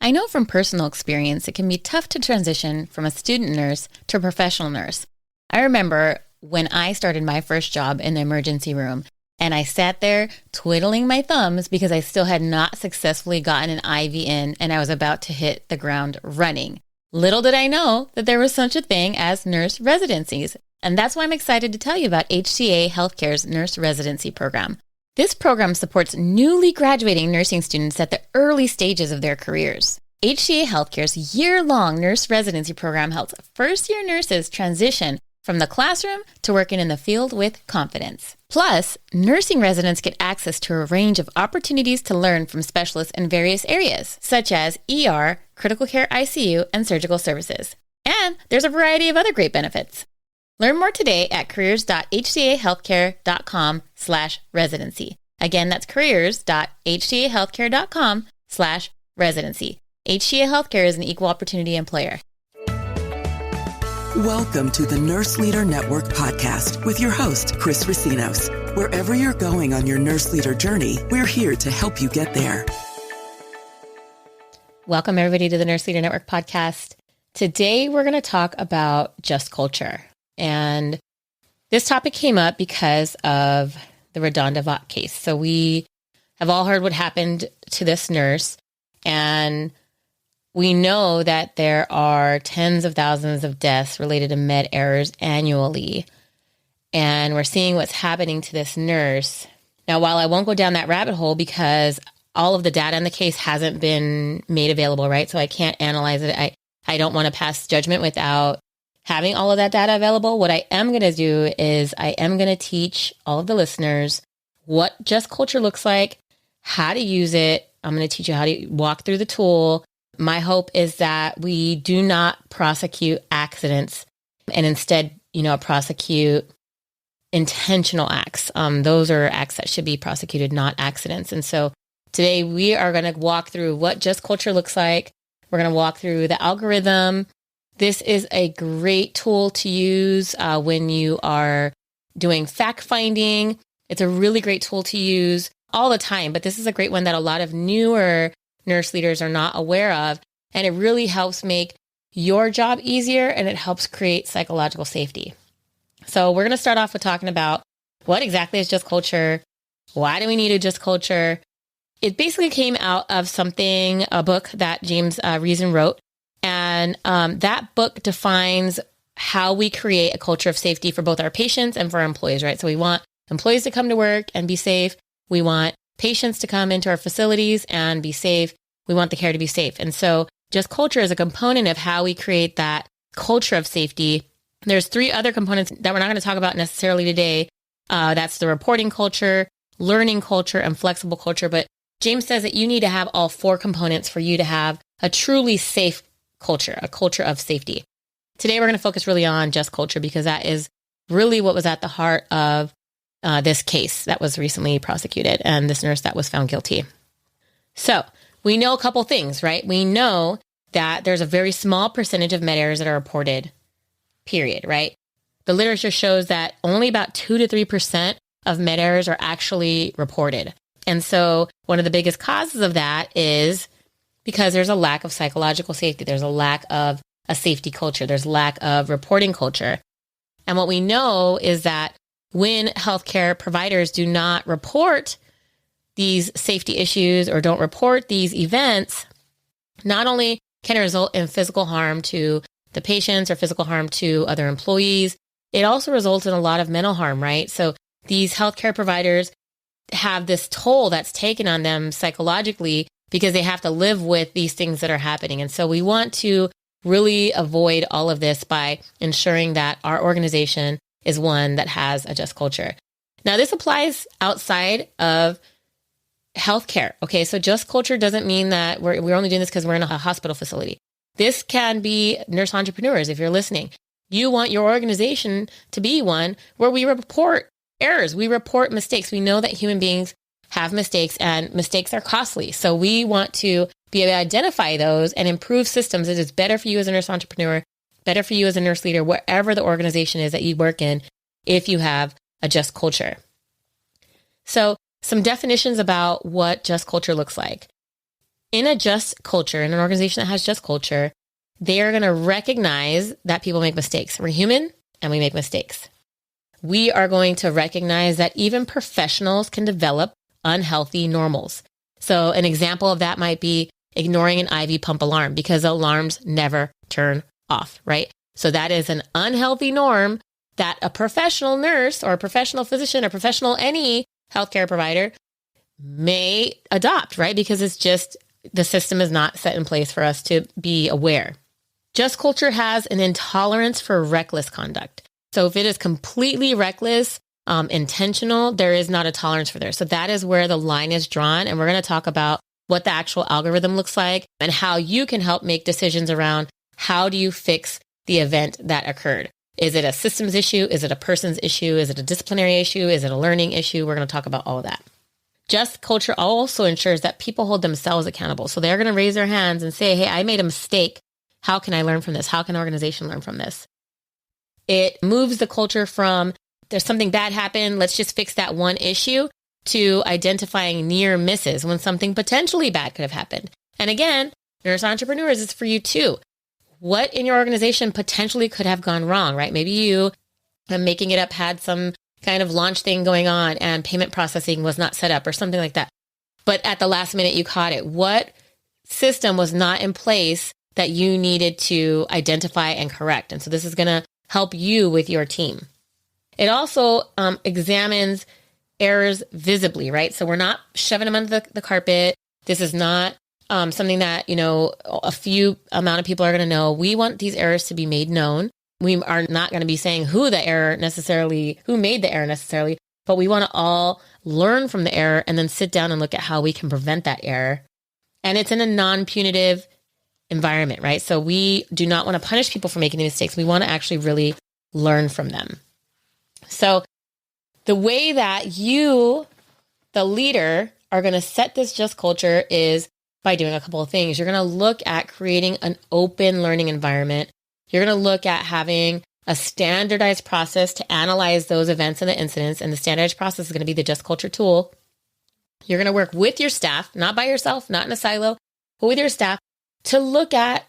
I know from personal experience it can be tough to transition from a student nurse to a professional nurse. I remember when I started my first job in the emergency room, and I sat there twiddling my thumbs because I still had not successfully gotten an IV in, and I was about to hit the ground running. Little did I know that there was such a thing as nurse residencies, and that's why I'm excited to tell you about HCA Healthcare's nurse residency program. This program supports newly graduating nursing students at the early stages of their careers. HCA Healthcare's year-long nurse residency program helps first-year nurses transition from the classroom to working in the field with confidence. Plus, nursing residents get access to a range of opportunities to learn from specialists in various areas, such as ER, critical care ICU, and surgical services. And there's a variety of other great benefits. Learn more today at careers.hcahealthcare.com/residency. Again, that's careers.hcahealthcare.com/residency. HCA Healthcare is an equal opportunity employer. Welcome to the Nurse Leader Network podcast with your host, Chris Racinos. Wherever you're going on your nurse leader journey, we're here to help you get there. Welcome, everybody, to the Nurse Leader Network podcast. Today, we're going to talk about just culture. And this topic came up because of the RaDonda Vaught case. So we have all heard what happened to this nurse, and we know that there are tens of thousands of deaths related to med errors annually. And we're seeing what's happening to this nurse. Now, while I won't go down that rabbit hole because all of the data in the case hasn't been made available, right? So I can't analyze it. I don't want to pass judgment without having all of that data available. What I am going to do is I am going to teach all of the listeners what just culture looks like, how to use it. I'm going to teach you how to walk through the tool. My hope is that we do not prosecute accidents and instead, prosecute intentional acts. Those are acts that should be prosecuted, not accidents. And so today we are going to walk through what just culture looks like. We're going to walk through the algorithm. This is a great tool to use when you are doing fact finding. It's a really great tool to use all the time, but this is a great one that a lot of newer nurse leaders are not aware of. And it really helps make your job easier, and it helps create psychological safety. So we're going to start off with talking about what exactly is just culture. Why do we need a just culture? It basically came out of a book that James Reason wrote. And that book defines how we create a culture of safety for both our patients and for our employees, right? So we want employees to come to work and be safe. We want patients to come into our facilities and be safe. We want the care to be safe. And so just culture is a component of how we create that culture of safety. There's three other components that we're not going to talk about necessarily today. That's the reporting culture, learning culture, and flexible culture. But James says that you need to have all four components for you to have a truly safe culture, a culture of safety. Today, we're going to focus really on just culture because that is really what was at the heart of this case that was recently prosecuted and this nurse that was found guilty. So we know a couple things, right? We know that there's a very small percentage of med errors that are reported, period, right? The literature shows that only about 2 to 3% of med errors are actually reported. And so one of the biggest causes of that is because there's a lack of psychological safety. There's a lack of a safety culture. There's lack of reporting culture. And what we know is that when healthcare providers do not report these safety issues or don't report these events, not only can it result in physical harm to the patients or physical harm to other employees, it also results in a lot of mental harm, right? So these healthcare providers have this toll that's taken on them psychologically because they have to live with these things that are happening. And so we want to really avoid all of this by ensuring that our organization is one that has a just culture. Now, this applies outside of healthcare. Okay, so just culture doesn't mean that we're only doing this because we're in a hospital facility. This can be nurse entrepreneurs. If you're listening, you want your organization to be one where we report errors, we report mistakes. We know that human beings have mistakes and mistakes are costly. So we want to be able to identify those and improve systems. It is better for you as a nurse entrepreneur, better for you as a nurse leader, wherever the organization is that you work in, if you have a just culture. So some definitions about what just culture looks like. in a just culture, in an organization that has just culture, they are going to recognize that people make mistakes. We're human and we make mistakes. We are going to recognize that even professionals can develop unhealthy normals. So an example of that might be ignoring an IV pump alarm because alarms never turn off, right? So that is an unhealthy norm that a professional nurse or a professional physician or professional any healthcare provider may adopt, right? Because it's just the system is not set in place for us to be aware. Just culture has an intolerance for reckless conduct. So if it is completely reckless, intentional, there is not a tolerance for there. So that is where the line is drawn. And we're going to talk about what the actual algorithm looks like and how you can help make decisions around how do you fix the event that occurred. Is it a systems issue? Is it a person's issue? Is it a disciplinary issue? Is it a learning issue? We're going to talk about all of that. Just culture also ensures that people hold themselves accountable. So they're going to raise their hands and say, hey, I made a mistake. How can I learn from this? How can an organization learn from this? It moves the culture from there's something bad happened, let's just fix that one issue, to identifying near misses when something potentially bad could have happened. And again, nurse entrepreneurs, it's for you too. What in your organization potentially could have gone wrong, right? Maybe you, I'm making it up, had some kind of launch thing going on and payment processing was not set up or something like that. But at the last minute, you caught it. What system was not in place that you needed to identify and correct? And so this is going to help you with your team. It also examines errors visibly, right? So we're not shoving them under the carpet. This is not something that, a few amount of people are going to know. We want these errors to be made known. We are not going to be saying who made the error necessarily, but we want to all learn from the error and then sit down and look at how we can prevent that error. And it's in a non-punitive environment, right? So we do not want to punish people for making mistakes. We want to actually really learn from them. So the way that you, the leader, are going to set this just culture is by doing a couple of things. You're going to look at creating an open learning environment. You're going to look at having a standardized process to analyze those events and the incidents. And the standardized process is going to be the just culture tool. You're going to work with your staff, not by yourself, not in a silo, but with your staff to look at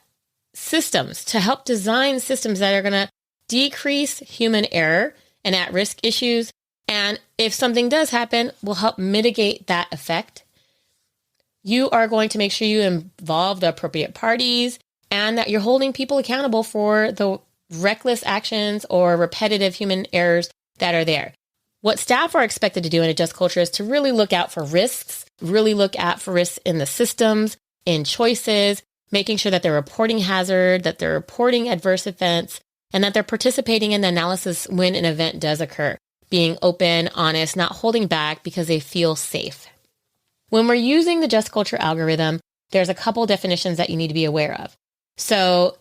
systems, to help design systems that are going to decrease human error and at-risk issues. And if something does happen, will help mitigate that effect. You are going to make sure you involve the appropriate parties and that you're holding people accountable for the reckless actions or repetitive human errors that are there. What staff are expected to do in a just culture is to really look out for risks, really look out for risks in the systems, in choices, making sure that they're reporting hazard, that they're reporting adverse events, and that they're participating in the analysis when an event does occur, being open, honest, not holding back because they feel safe. When we're using the just culture algorithm, there's a couple definitions that you need to be aware of. So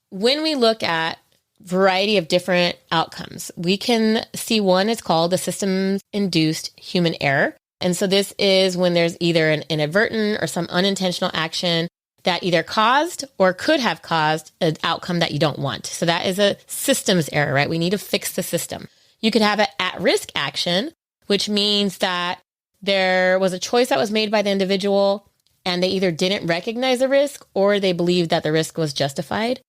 when we look at variety of different outcomes, we can see one is called the systems-induced human error. And so this is when there's either an inadvertent or some unintentional action that either caused or could have caused an outcome that you don't want. So that is a systems error, right? We need to fix the system. You could have an at-risk action, which means that there was a choice that was made by the individual and they either didn't recognize the risk or they believed that the risk was justified.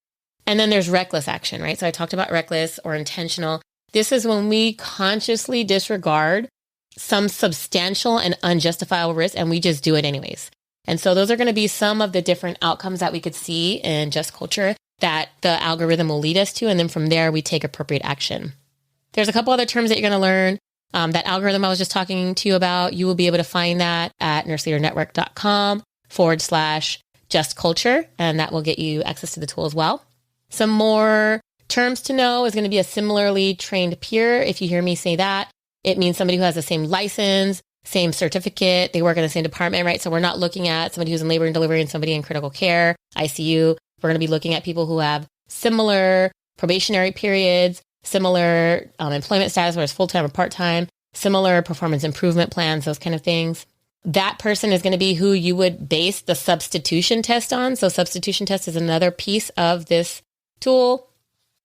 And then there's reckless action, right? So I talked about reckless or intentional. This is when we consciously disregard some substantial and unjustifiable risk and we just do it anyways. And so those are going to be some of the different outcomes that we could see in just culture that the algorithm will lead us to. And then from there, we take appropriate action. There's a couple other terms that you're going to learn. That algorithm I was just talking to you about, you will be able to find that at nurseleadernetwork.com/just culture. And that will get you access to the tool as well. Some more terms to know is going to be a similarly trained peer. If you hear me say that, it means somebody who has the same license, same certificate, they work in the same department, right? So we're not looking at somebody who's in labor and delivery and somebody in critical care, ICU. We're going to be looking at people who have similar probationary periods, similar employment status, whether it's full-time or part-time, similar performance improvement plans, those kind of things. That person is going to be who you would base the substitution test on. So substitution test is another piece of this tool.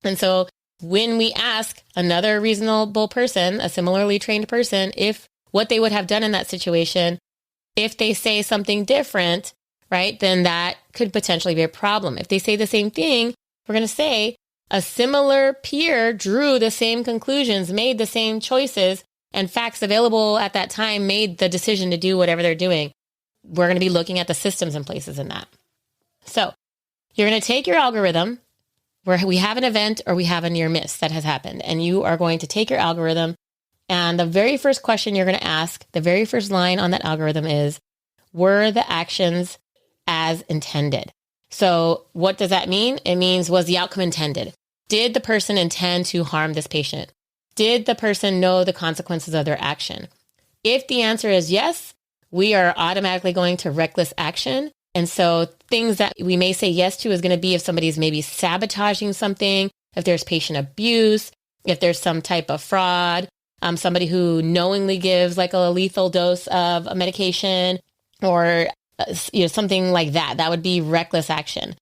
And so when we ask another reasonable person, a similarly trained person, if what they would have done in that situation, if they say something different, right, then that could potentially be a problem. If they say the same thing, we're going to say a similar peer drew the same conclusions, made the same choices, and facts available at that time made the decision to do whatever they're doing. We're going to be looking at the systems and places in that. So you're going to take your algorithm where we have an event or we have a near miss that has happened, and you are going to take your algorithm, and the very first question you're going to ask, the very first line on that algorithm is, were the actions as intended? So what does that mean? It means, was the outcome intended? Did the person intend to harm this patient? Did the person know the consequences of their action? If the answer is yes, we are automatically going to reckless action. And so things that we may say yes to is going to be if somebody's maybe sabotaging something, if there's patient abuse, if there's some type of fraud, somebody who knowingly gives like a lethal dose of a medication or something like that. That would be reckless action.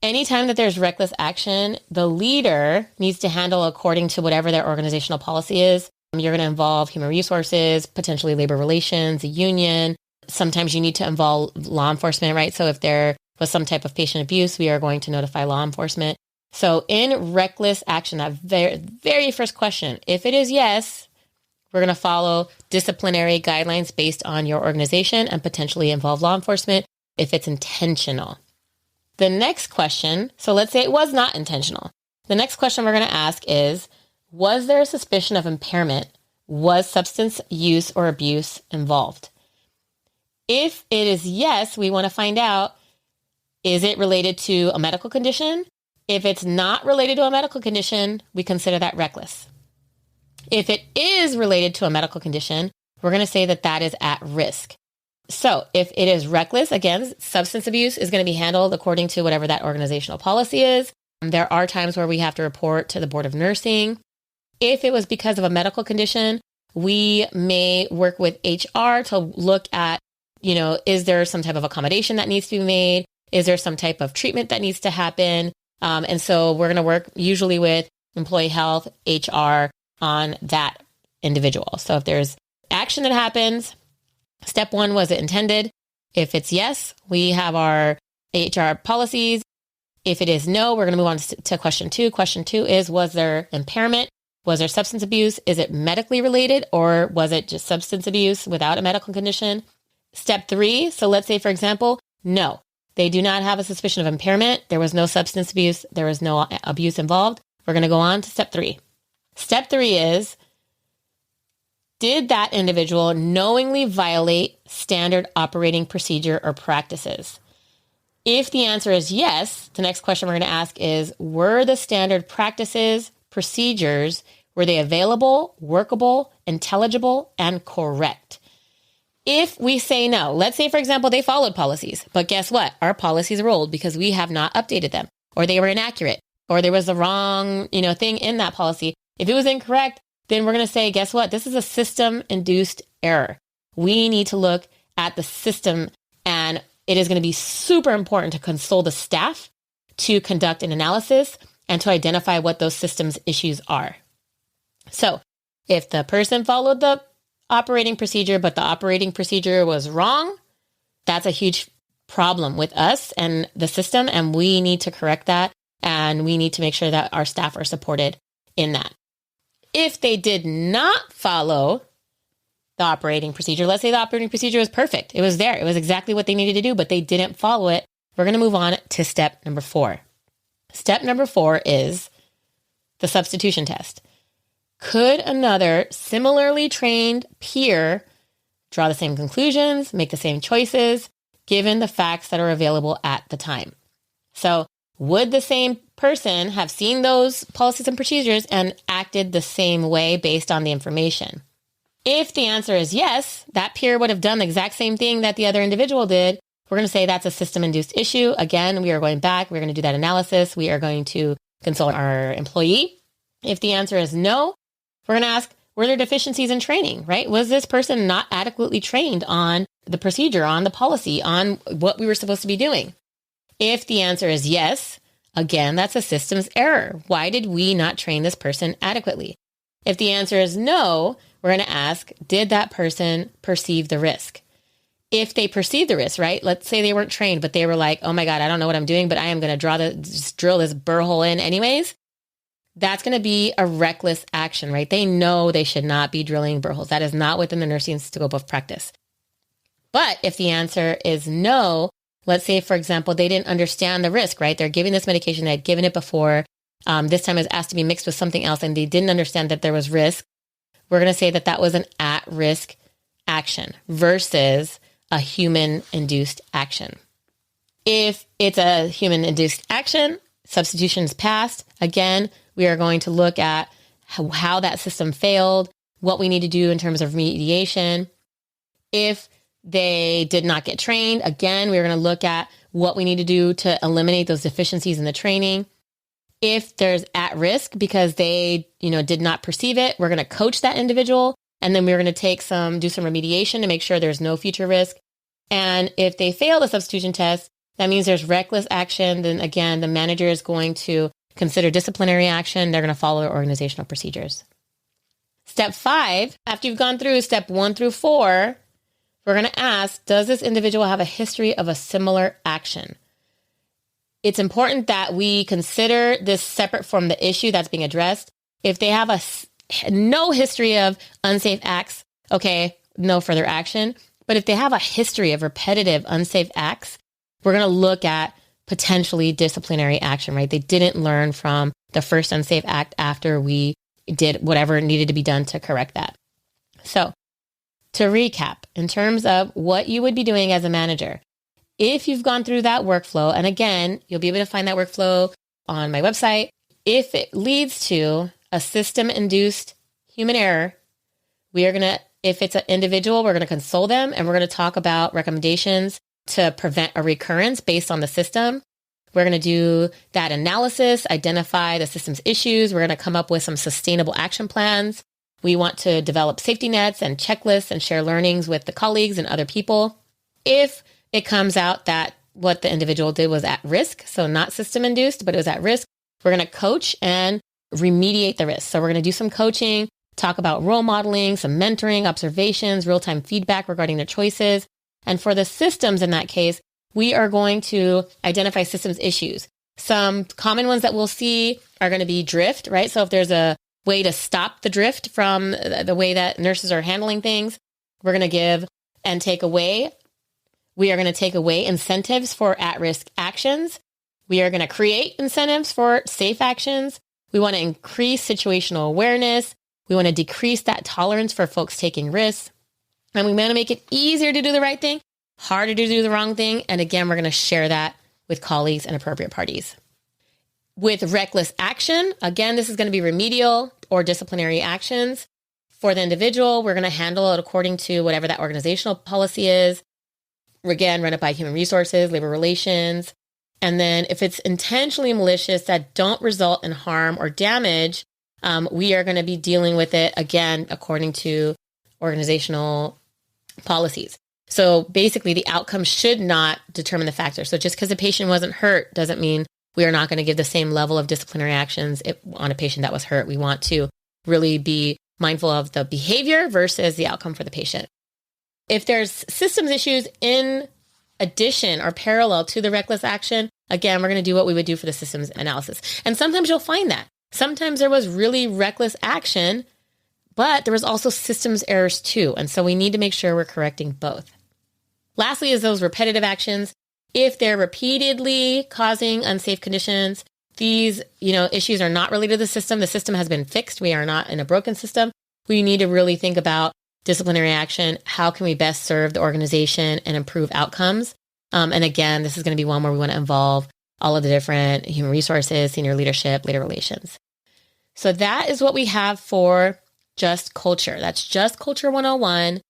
Anytime that there's reckless action, the leader needs to handle according to whatever their organizational policy is. You're going to involve human resources, potentially labor relations, a union. Sometimes you need to involve law enforcement, right? So if there was some type of patient abuse, we are going to notify law enforcement. So in reckless action, that very, very first question, if it is yes, we're going to follow disciplinary guidelines based on your organization and potentially involve law enforcement if it's intentional. The next question, so let's say it was not intentional. The next question we're going to ask is, was there a suspicion of impairment? Was substance use or abuse involved? If it is yes, we want to find out, is it related to a medical condition? If it's not related to a medical condition, we consider that reckless. If it is related to a medical condition, we're going to say that that is at risk. So if it is reckless, again, substance abuse is going to be handled according to whatever that organizational policy is. There are times where we have to report to the Board of Nursing. If it was because of a medical condition, we may work with HR to look at, is there some type of accommodation that needs to be made? Is there some type of treatment that needs to happen? And so we're going to work usually with employee health, HR on that individual. So if there's action that happens, step one, was it intended? If it's yes, we have our HR policies. If it is no, we're going to move on to question two. Question two is, was there impairment? Was there substance abuse? Is it medically related, or was it just substance abuse without a medical condition? Step three, so let's say, for example, no, they do not have a suspicion of impairment. There was no substance abuse. There was no abuse involved. We're going to go on to step three. Step three is, did that individual knowingly violate standard operating procedure or practices? If the answer is yes, the next question we're going to ask is, were the standard practices, procedures, were they available, workable, intelligible, and correct? If we say no, let's say, for example, they followed policies, but guess what? Our policies are old because we have not updated them, or they were inaccurate, or there was the wrong, thing in that policy. If it was incorrect, then we're going to say, guess what? This is a system-induced error. We need to look at the system, and it is going to be super important to consult the staff to conduct an analysis and to identify what those systems issues are. So if the person followed the operating procedure, but the operating procedure was wrong, that's a huge problem with us and the system, and we need to correct that, and we need to make sure that our staff are supported in that. If they did not follow the operating procedure, let's say the operating procedure was perfect. It was there. It was exactly what they needed to do, but they didn't follow it. We're going to move on to step number 4. Step number 4 is the substitution test. Could another similarly trained peer draw the same conclusions, make the same choices, given the facts that are available at the time? So would the same person have seen those policies and procedures and acted the same way based on the information? If the answer is yes, that peer would have done the exact same thing that the other individual did. We're going to say that's a system-induced issue. Again, we are going back. We're going to do that analysis. We are going to consult our employee. If the answer is no, we're going to ask, were there deficiencies in training, right? Was this person not adequately trained on the procedure, on the policy, on what we were supposed to be doing? If the answer is yes, again, that's a systems error. Why did we not train this person adequately? If the answer is no, we're going to ask, did that person perceive the risk? if they perceive the risk, right? Let's say they weren't trained, but they were like, oh my God, I don't know what I'm doing, but I am going to drill this burr hole in anyways. That's going to be a reckless action, right? They know they should not be drilling burr holes. That is not within the nursing scope of practice. But if the answer is no, let's say, for example, they didn't understand the risk, right? They're giving this medication. They had given it before. This time it was asked to be mixed with something else, and they didn't understand that there was risk. We're going to say that that was an at-risk action versus a human-induced action. If it's a human-induced action, substitution is passed. Again, we are going to look at how that system failed, what we need to do in terms of remediation. If they did not get trained, again, we're going to look at what we need to do to eliminate those deficiencies in the training. If there's at risk because they, did not perceive it, we're going to coach that individual, and then we're going to do some remediation to make sure there's no future risk. And if they fail the substitution test, that means there's reckless action. Then again, the manager is going to consider disciplinary action. They're going to follow their organizational procedures. Step 5, after you've gone through step 1 through 4, we're going to ask, does this individual have a history of a similar action? It's important that we consider this separate from the issue that's being addressed. If they have no history of unsafe acts, okay, no further action. But if they have a history of repetitive unsafe acts, we're going to look at potentially disciplinary action, right? They didn't learn from the first unsafe act after we did whatever needed to be done to correct that. So to recap, in terms of what you would be doing as a manager, if you've gone through that workflow, and again, you'll be able to find that workflow on my website. If it leads to a system-induced human error, if it's an individual, we're going to console them and we're going to talk about recommendations to prevent a recurrence based on the system. We're going to do that analysis, identify the system's issues. We're going to come up with some sustainable action plans. We want to develop safety nets and checklists and share learnings with the colleagues and other people. If it comes out that what the individual did was at risk, so not system-induced, but it was at risk, we're going to coach and remediate the risk. So we're going to do some coaching, talk about role modeling, some mentoring, observations, real-time feedback regarding their choices. And for the systems in that case, we are going to identify systems issues. Some common ones that we'll see are going to be drift, right? So if there's a way to stop the drift from the way that nurses are handling things, we're going to give and take away. We are going to take away incentives for at-risk actions. We are going to create incentives for safe actions. We want to increase situational awareness. We want to decrease that tolerance for folks taking risks. And we want to make it easier to do the right thing, harder to do the wrong thing. And again, we're going to share that with colleagues and appropriate parties. With reckless action, again, this is going to be remedial or disciplinary actions. For the individual, we're going to handle it according to whatever that organizational policy is. Again, run it by human resources, labor relations. And then if it's intentionally malicious that don't result in harm or damage, we are going to be dealing with it, again, according to organizational policies. So basically, the outcome should not determine the factor. So just because a patient wasn't hurt doesn't mean we are not going to give the same level of disciplinary actions on a patient that was hurt. We want to really be mindful of the behavior versus the outcome for the patient. If there's systems issues in addition or parallel to the reckless action, again, we're going to do what we would do for the systems analysis. And sometimes you'll find that. Sometimes there was really reckless action, but there was also systems errors too. And so we need to make sure we're correcting both. Lastly is those repetitive actions. If they're repeatedly causing unsafe conditions, these, issues are not related to the system. The system has been fixed. We are not in a broken system. We need to really think about disciplinary action. How can we best serve the organization and improve outcomes? And again, this is going to be one where we want to involve all of the different human resources, senior leadership, labor relations. So that is what we have for Just Culture. That's Just Culture 101.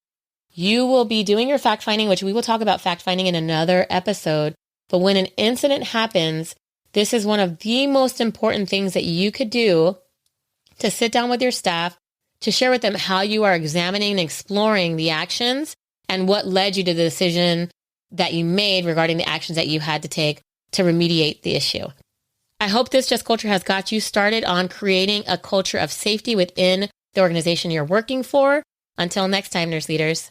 You will be doing your fact finding, which we will talk about fact finding in another episode. But when an incident happens, this is one of the most important things that you could do to sit down with your staff, to share with them how you are examining and exploring the actions and what led you to the decision that you made regarding the actions that you had to take to remediate the issue. I hope this Just Culture has got you started on creating a culture of safety within the organization you're working for. Until next time, nurse leaders.